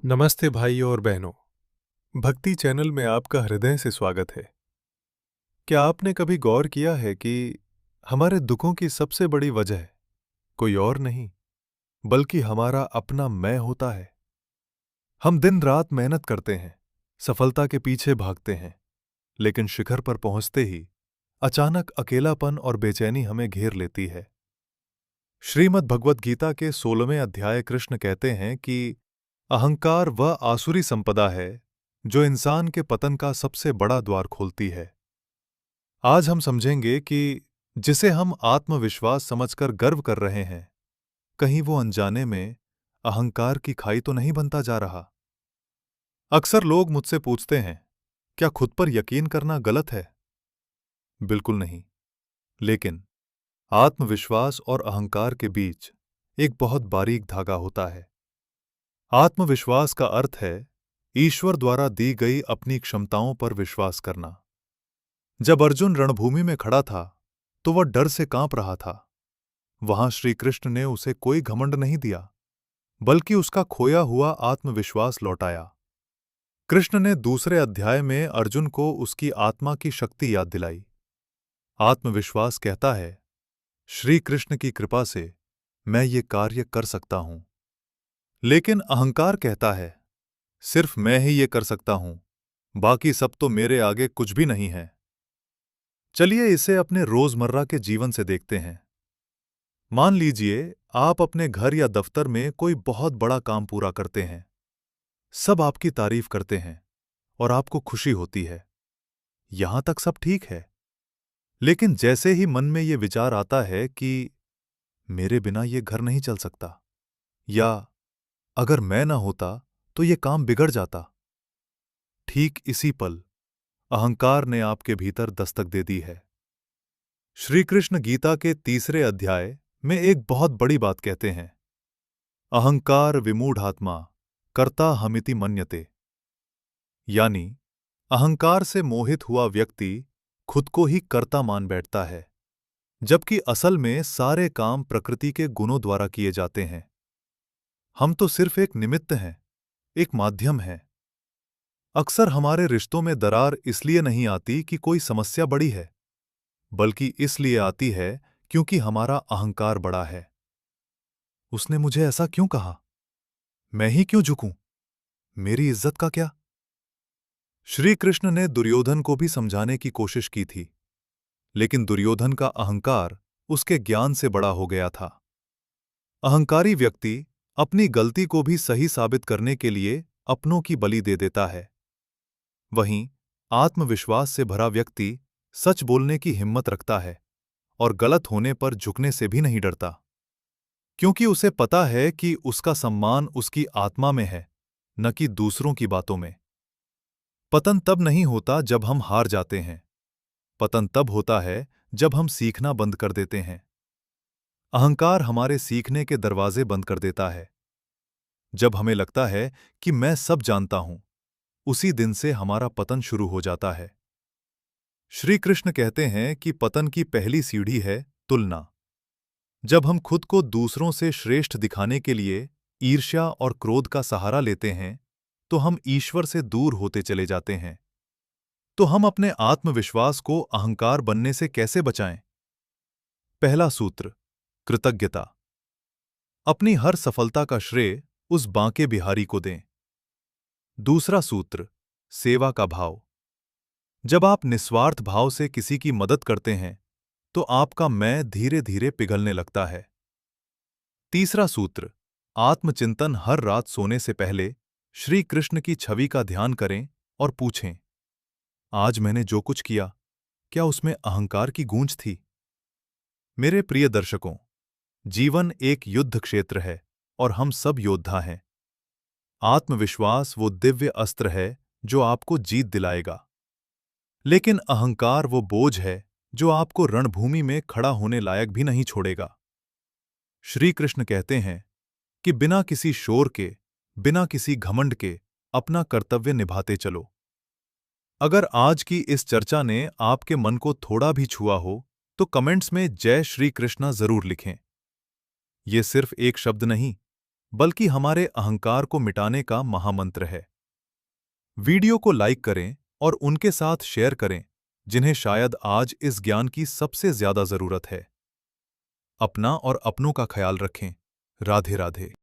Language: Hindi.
नमस्ते भाइयों और बहनों। भक्ति चैनल में आपका हृदय से स्वागत है। क्या आपने कभी गौर किया है कि हमारे दुखों की सबसे बड़ी वजह कोई और नहीं बल्कि हमारा अपना मैं होता है। हम दिन रात मेहनत करते हैं, सफलता के पीछे भागते हैं, लेकिन शिखर पर पहुंचते ही अचानक अकेलापन और बेचैनी हमें घेर लेती है। श्रीमद् भगवद गीता के 16वें अध्याय कृष्ण कहते हैं कि अहंकार वह आसुरी संपदा है जो इंसान के पतन का सबसे बड़ा द्वार खोलती है। आज हम समझेंगे कि जिसे हम आत्मविश्वास समझकर गर्व कर रहे हैं, कहीं वो अनजाने में अहंकार की खाई तो नहीं बनता जा रहा। अक्सर लोग मुझसे पूछते हैं, क्या खुद पर यकीन करना गलत है? बिल्कुल नहीं। लेकिन आत्मविश्वास और अहंकार के बीच एक बहुत बारीक धागा होता है। आत्मविश्वास का अर्थ है ईश्वर द्वारा दी गई अपनी क्षमताओं पर विश्वास करना। जब अर्जुन रणभूमि में खड़ा था तो वह डर से कांप रहा था। वहां श्री कृष्ण ने उसे कोई घमंड नहीं दिया, बल्कि उसका खोया हुआ आत्मविश्वास लौटाया। कृष्ण ने दूसरे अध्याय में अर्जुन को उसकी आत्मा की शक्ति याद दिलाई। आत्मविश्वास कहता है, श्री कृष्ण की कृपा से मैं ये कार्य कर सकता हूं। लेकिन अहंकार कहता है, सिर्फ मैं ही ये कर सकता हूं, बाकी सब तो मेरे आगे कुछ भी नहीं है। चलिए इसे अपने रोजमर्रा के जीवन से देखते हैं। मान लीजिए आप अपने घर या दफ्तर में कोई बहुत बड़ा काम पूरा करते हैं। सब आपकी तारीफ करते हैं और आपको खुशी होती है। यहां तक सब ठीक है। लेकिन जैसे ही मन में यह विचार आता है कि मेरे बिना यह घर नहीं चल सकता, या अगर मैं ना होता तो यह काम बिगड़ जाता, ठीक इसी पल अहंकार ने आपके भीतर दस्तक दे दी है। श्री कृष्ण गीता के 3 अध्याय में एक बहुत बड़ी बात कहते हैं, अहंकार विमूढ़ात्मा कर्ता हमिति मन्यते। यानी अहंकार से मोहित हुआ व्यक्ति खुद को ही कर्ता मान बैठता है, जबकि असल में सारे काम प्रकृति के गुणों द्वारा किए जाते हैं। हम तो सिर्फ एक निमित्त हैं, एक माध्यम हैं। अक्सर हमारे रिश्तों में दरार इसलिए नहीं आती कि कोई समस्या बड़ी है, बल्कि इसलिए आती है क्योंकि हमारा अहंकार बड़ा है। उसने मुझे ऐसा क्यों कहा? मैं ही क्यों झुकूं? मेरी इज्जत का क्या? श्री कृष्ण ने दुर्योधन को भी समझाने की कोशिश की थी, लेकिन दुर्योधन का अहंकार उसके ज्ञान से बड़ा हो गया था। अहंकारी व्यक्ति अपनी गलती को भी सही साबित करने के लिए अपनों की बलि दे देता है। वहीं आत्मविश्वास से भरा व्यक्ति सच बोलने की हिम्मत रखता है और गलत होने पर झुकने से भी नहीं डरता, क्योंकि उसे पता है कि उसका सम्मान उसकी आत्मा में है, न कि दूसरों की बातों में। पतन तब नहीं होता जब हम हार जाते हैं। पतन तब होता है जब हम सीखना बंद कर देते हैं। अहंकार हमारे सीखने के दरवाजे बंद कर देता है। जब हमें लगता है कि मैं सब जानता हूं, उसी दिन से हमारा पतन शुरू हो जाता है। श्री कृष्ण कहते हैं कि पतन की पहली सीढ़ी है तुलना। जब हम खुद को दूसरों से श्रेष्ठ दिखाने के लिए ईर्ष्या और क्रोध का सहारा लेते हैं, तो हम ईश्वर से दूर होते चले जाते हैं। तो हम अपने आत्मविश्वास को अहंकार बनने से कैसे बचाएं? पहला सूत्र, कृतज्ञता। अपनी हर सफलता का श्रेय उस बांके बिहारी को दें। दूसरा सूत्र, सेवा का भाव। जब आप निस्वार्थ भाव से किसी की मदद करते हैं, तो आपका मैं धीरे धीरे पिघलने लगता है। तीसरा सूत्र, आत्मचिंतन। हर रात सोने से पहले श्री कृष्ण की छवि का ध्यान करें और पूछें, आज मैंने जो कुछ किया, क्या उसमें अहंकार की गूंज थी? मेरे प्रिय दर्शकों, जीवन एक युद्ध क्षेत्र है और हम सब योद्धा हैं। आत्मविश्वास वो दिव्य अस्त्र है जो आपको जीत दिलाएगा, लेकिन अहंकार वो बोझ है जो आपको रणभूमि में खड़ा होने लायक भी नहीं छोड़ेगा। श्री कृष्ण कहते हैं कि बिना किसी शोर के, बिना किसी घमंड के अपना कर्तव्य निभाते चलो। अगर आज की इस चर्चा ने आपके मन को थोड़ा भी छुआ हो, तो कमेंट्स में जय श्री कृष्णा जरूर लिखें। ये सिर्फ एक शब्द नहीं, बल्कि हमारे अहंकार को मिटाने का महामंत्र है। वीडियो को लाइक करें और उनके साथ शेयर करें जिन्हें शायद आज इस ज्ञान की सबसे ज्यादा जरूरत है। अपना और अपनों का ख्याल रखें। राधे राधे।